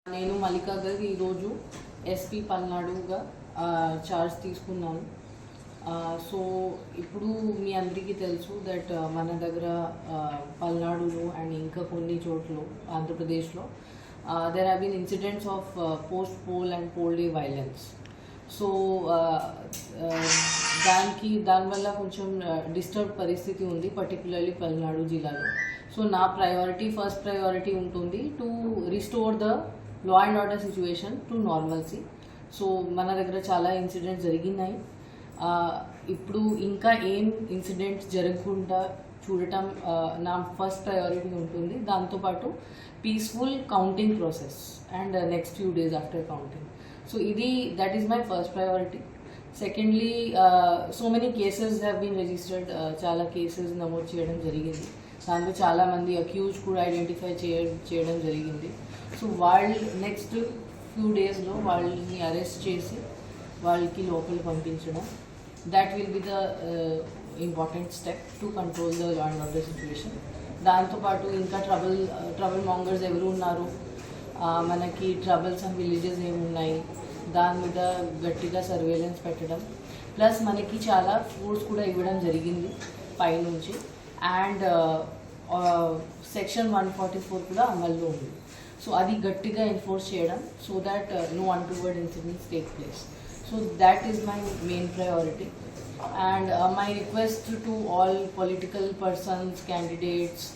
నేను మల్లికా గారు ఈరోజు ఎస్పీ పల్నాడుగా చార్జ్ తీసుకున్నాను. సో ఇప్పుడు మీ అందరికీ తెలుసు దట్ మన దగ్గర పల్నాడులో అండ్ ఇంకా కొన్ని చోట్ల ఆంధ్రప్రదేశ్లో there have been incidents of post poll and poll day violence. So దానివల్ల కొంచెం డిస్టర్బ్ పరిస్థితి ఉంది, పర్టికులర్లీ పల్నాడు జిల్లాలో. సో నా ఫస్ట్ ప్రయారిటీ ఉంటుంది to restore the law and order situation to normalcy. So మన దగ్గర చాలా ఇన్సిడెంట్స్ జరిగినాయి. ఇప్పుడు ఇంకా ఏం ఇన్సిడెంట్స్ జరగకుండా చూడటం నా ఫస్ట్ ప్రయారిటీ ఉంటుంది. దాంతోపాటు peaceful counting process and next few days after counting. So that is my first priority. Secondly, so many cases have been registered. చాలా కేసెస్ నమోదు చేయడం జరిగింది. దాంట్లో చాలామంది అక్యూజ్ కూడా ఐడెంటిఫై చేయడం జరిగింది. సో వాళ్ళు నెక్స్ట్ ఫ్యూ డేస్లో వాళ్ళని అరెస్ట్ చేసి వాళ్ళకి లోపల పంపించడం, that will be the important step to control the law and order situation. దాంతోపాటు ఇంకా ట్రబుల్ మాంగర్స్ ఎవరు ఉన్నారు, మనకి ట్రబుల్స్ అండ్ విలేజెస్ ఏమున్నాయి, దాని మీద గట్టిగా సర్వేలెన్స్ పెట్టడం, ప్లస్ మనకి చాలా ఫోర్స్ కూడా ఇవ్వడం జరిగింది పైనుంచి. అండ్ సెక్షన్ 144 కూడా అమల్లో ఉంది. సో అది గట్టిగా ఎన్ఫోర్స్ చేయడం, so that no untoward incidents take place. So that is my main priority. And my request to all political persons, candidates,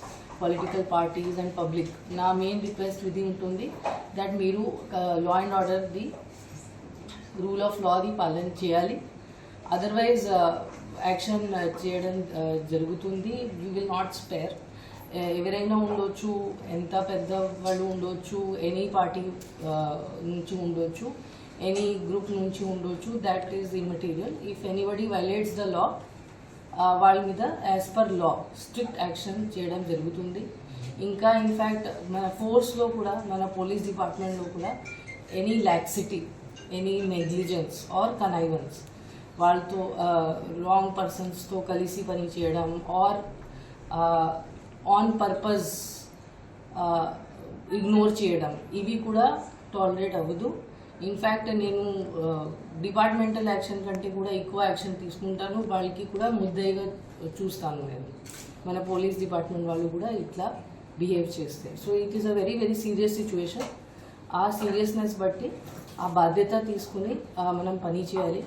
political parties and public, నా మెయిన్ రిక్వెస్ట్ ఇది ఉంటుంది that మీరు లా అండ్ ఆర్డర్ది, rule of లాది పాలన చేయాలి. Otherwise action చేయడం జరుగుతుంది. You will not spare. ఎవరైనా ఉండొచ్చు, ఎంత పెద్ద వాళ్ళు ఉండొచ్చు, ఎనీ పార్టీ నుంచి ఉండొచ్చు, ఎనీ గ్రూప్ నుంచి ఉండొచ్చు, that is immaterial. If anybody violates the law, వాళ్ళ మీద as per law strict action చేయడం జరుగుతుంది. ఇంకా ఇన్ఫ్యాక్ట్ మన ఫోర్స్లో కూడా, మన పోలీస్ డిపార్ట్మెంట్లో కూడా any laxity, any negligence are connivance, వాళ్ళతో రాంగ్ పర్సన్స్తో కలిసి పని చేయడం ఆర్ ఆన్ పర్పస్ ఇగ్నోర్ చేయడం, ఇవి కూడా టాలరేట్ అవ్వదు. ఇన్ఫ్యాక్ట్ నేను డిపార్ట్మెంటల్ యాక్షన్ కంటే కూడా ఎక్కువ యాక్షన్ తీసుకుంటాను. వాళ్ళకి కూడా ముద్దయిగా చూస్తాను నేను, మన పోలీస్ డిపార్ట్మెంట్ వాళ్ళు కూడా ఇట్లా బిహేవ్ చేస్తే. So it is a very very serious situation. ఆ సీరియస్నెస్ బట్టి ఆ బాధ్యత తీసుకుని మనం పని చేయాలి.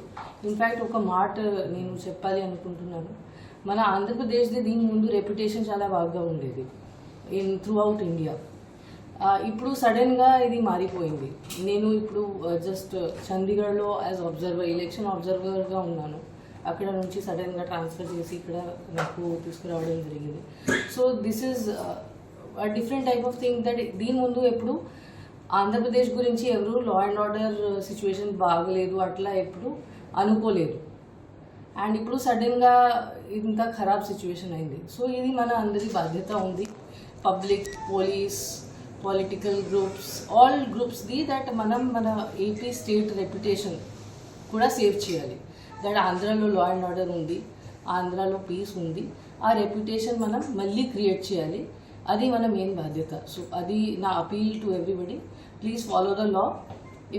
ఇన్ఫ్యాక్ట్ ఒక మాట నేను చెప్పాలి అనుకుంటున్నాను. మన ఆంధ్రప్రదేశ్ది దీని ముందు రెప్యుటేషన్ చాలా బాగా ఉండేది త్రూ అవుట్ ఇండియా. ఇప్పుడు సడన్గా ఇది మారిపోయింది. నేను ఇప్పుడు జస్ట్ చండీగఢ్లో యాజ్ అబ్జర్వర్, ఎలక్షన్ అబ్జర్వర్గా ఉన్నాను. అక్కడ నుంచి సడన్గా ట్రాన్స్ఫర్ చేసి ఇక్కడ నాకు తీసుకురావడం జరిగింది. So this is different type of thing that దీని ముందు ఎప్పుడు ఆంధ్రప్రదేశ్ గురించి ఎవరు లా అండ్ ఆర్డర్ సిచ్యువేషన్ బాగలేదు అట్లా ఎప్పుడు అనుకోలేదు. అండ్ ఇప్పుడు సడన్గా ఇంత ఖరాబ్ సిచ్యువేషన్ అయింది. సో ఇది మన అందరి బాధ్యత ఉంది, public, police, political groups, all గ్రూప్స్ది, దట్ మనం మన ఏపీ స్టేట్ రెప్యుటేషన్ కూడా సేవ్ చేయాలి. దట్ ఆంధ్రాలో లా అండ్ ఆర్డర్ ఉంది, ఆంధ్రాలో పీస్ ఉంది, ఆ రెప్యుటేషన్ మనం మళ్ళీ క్రియేట్ చేయాలి. అది మన మెయిన్ బాధ్యత. సో అది నా appeal to everybody. Please follow the law.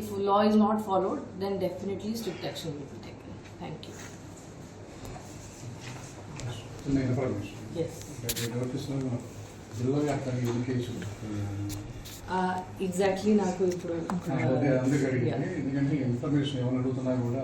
If law is not followed, then definitely strict action will be taken. Thank you. Exactly నాకు ఇప్పుడు ఎందుకంటే ఇన్ఫర్మేషన్ ఏమైనా అడుగుతున్నా కూడా